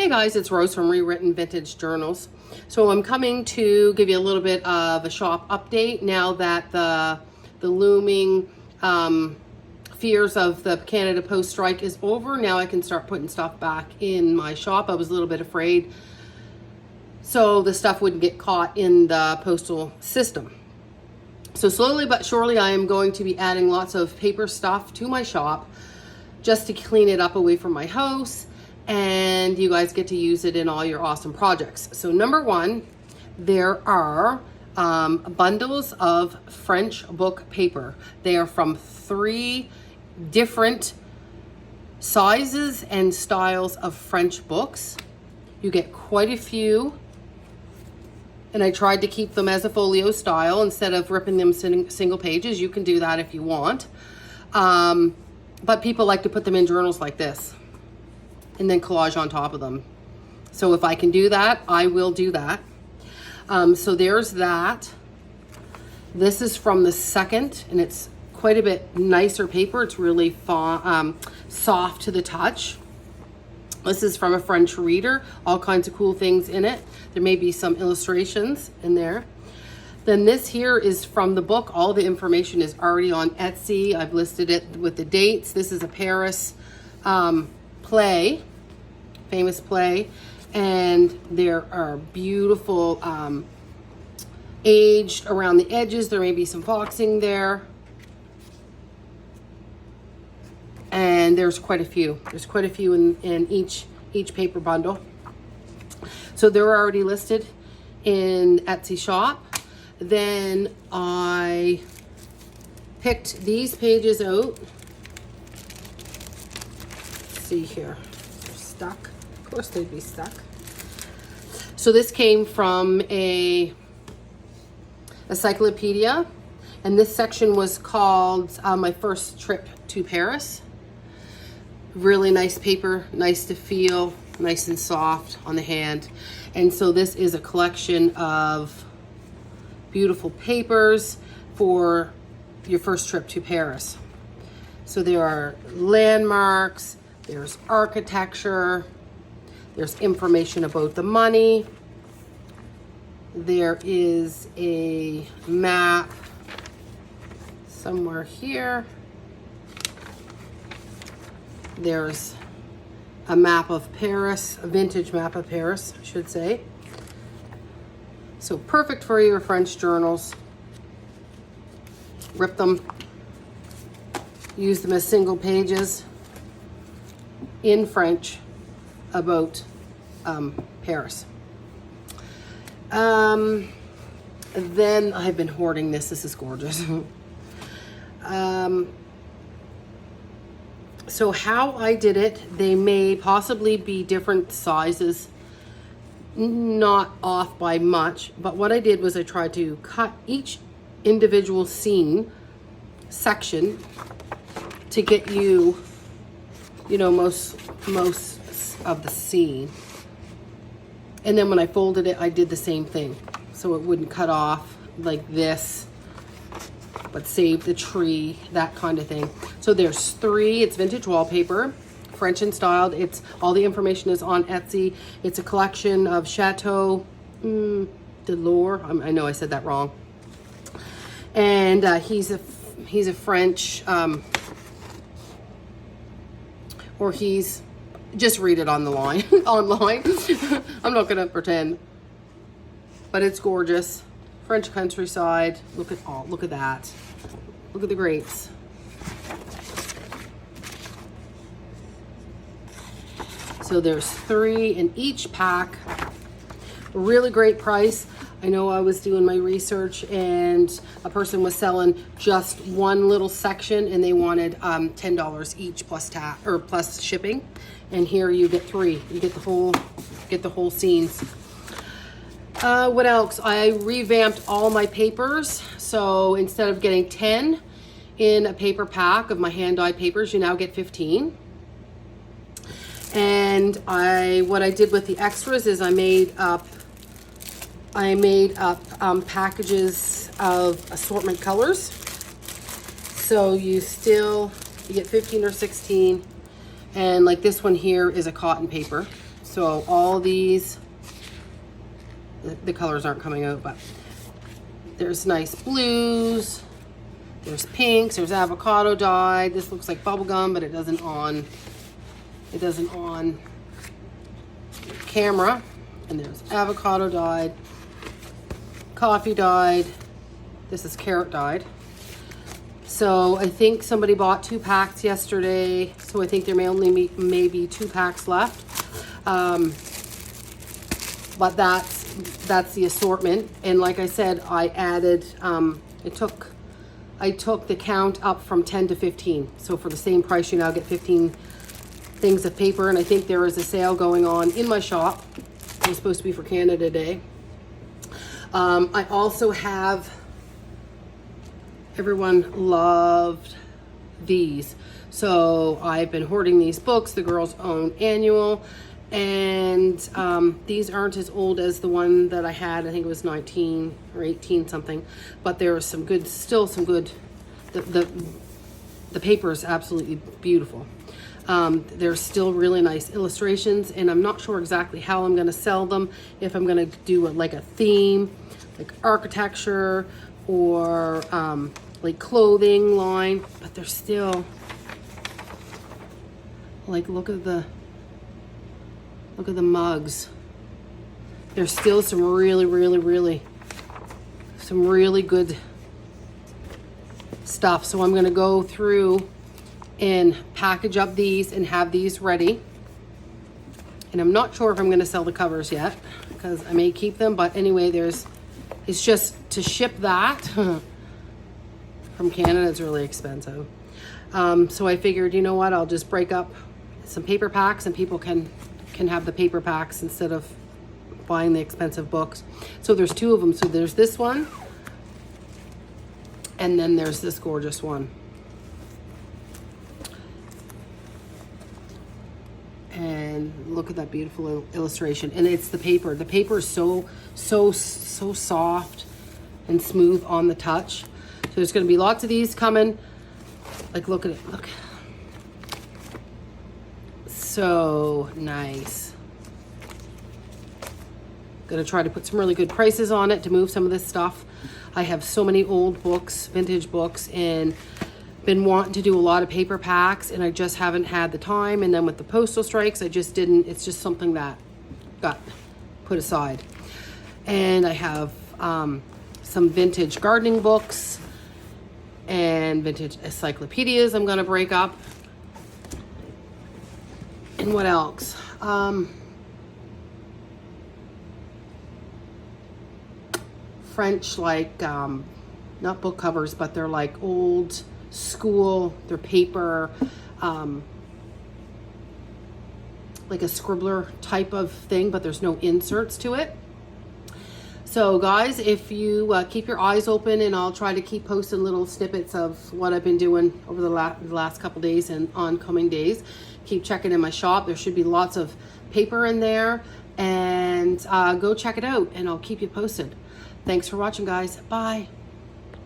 Hey guys, it's Rose from Rewritten Vintage Journals. So I'm coming to give you a little bit of a shop update now that the looming fears of the Canada Post strike is over. Now I can start putting stuff back in my shop. I was a little bit afraid so the stuff wouldn't get caught in the postal system. So slowly but surely I am going to be adding lots of paper stuff to my shop just to clean it up away from my house, and you guys get to use it in all your awesome projects. So number one, there are bundles of French book paper. They are from 3 different sizes and styles of French books. You get quite a few, and I tried to keep them as a folio style instead of ripping them single pages. You can do that if you want, but people like to put them in journals like this and then collage on top of them. So if I can do that, I will do that. So there's that. This is from the second, and it's quite a bit nicer paper. It's really soft to the touch. This is from a French reader, all kinds of cool things in it. There may be some illustrations in there. Then this here is from the book. All the information is already on Etsy. I've listed it with the dates. This is a Paris play, famous play, and there are beautiful aged around the edges. There may be some foxing there, and there's quite a few. There's quite a few in each paper bundle. So they're already listed in Etsy shop. Then I picked these pages out. Let's see here, they're stuck. Of course they'd be stuck. So this came from a encyclopedia, and this section was called My First Trip to Paris. Really nice paper, nice to feel, nice and soft on the hand. And so this is a collection of beautiful papers for your first trip to Paris. So there are landmarks, there's architecture, there's information about the money, there is a map somewhere here, there's a map of Paris, a vintage map of Paris, I should say. So perfect for your French journals. Rip them, use them as single pages in French about Paris. Then I've been hoarding this. This is gorgeous. So how I did it, they may possibly be different sizes, not off by much, but what I did was I tried to cut each individual scene section to get you know, most of the scene. And then when I folded it, I did the same thing, so it wouldn't cut off like this, but save the tree, that kind of thing. So there's 3, it's vintage wallpaper, French and styled. It's all the information is on Etsy. It's a collection of Chateau Delors. I know I said that wrong. And he's a French, or he's, just read it on the line online. I'm not gonna pretend, but it's gorgeous. French countryside. Look at that. Look at the grapes. So there's 3 in each pack. Really great price. I know I was doing my research and a person was selling just one little section and they wanted $10 each plus plus shipping. And here you get 3. You get the whole scenes. What else? I revamped all my papers. So instead of getting 10 in a paper pack of my hand-dyed papers, you now get 15. And what I did with the extras is I made up packages of assortment colors. So you get 15 or 16, and like this one here is a cotton paper. So all these, the colors aren't coming out, but there's nice blues, there's pinks, there's avocado dyed. This looks like bubble gum, but it doesn't on camera. And there's avocado dyed, coffee dyed. This is carrot dyed. So I think somebody bought 2 packs yesterday. So I think there may only maybe 2 packs left. But that's the assortment. And like I said, I added, I took the count up from 10 to 15. So for the same price, you now get 15 things of paper. And I think there is a sale going on in my shop. It was supposed to be for Canada Day. I also have, everyone loved these. So I've been hoarding these books, the Girls Own Annual. And these aren't as old as the one that I had. I think it was 19 or 18 something. But there was some good, still some good, the paper is absolutely beautiful. There's still really nice illustrations, and I'm not sure exactly how I'm going to sell them. If I'm going to do like a theme, like architecture or like clothing line, but they're still like, look at the mugs. There's still some really good stuff. So I'm going to go through and package up these and have these ready. And I'm not sure if I'm going to sell the covers yet, because I may keep them. But anyway, it's just to ship that from Canada, it's really expensive. So I figured, you know what, I'll just break up some paper packs and people can have the paper packs instead of buying the expensive books. So there's 2 of them. So there's this one, and then there's this gorgeous one. And look at that beautiful illustration. And it's the paper. The paper is so soft and smooth on the touch. So there's going to be lots of these coming. Like, look at it. Look. So nice. Gonna try to put some really good prices on it to move some of this stuff. I have so many old books, vintage books, and been wanting to do a lot of paper packs, and I just haven't had the time. And then with the postal strikes, I just didn't. It's just something that got put aside. And I have some vintage gardening books and vintage encyclopedias I'm gonna break up. And what else? French, like, not book covers, but they're like old school, they're paper, like a scribbler type of thing, but there's no inserts to it. So guys, if you keep your eyes open, and I'll try to keep posting little snippets of what I've been doing over the last couple days and oncoming days. Keep checking in my shop. There should be lots of paper in there, and go check it out, and I'll keep you posted. Thanks for watching, guys. Bye.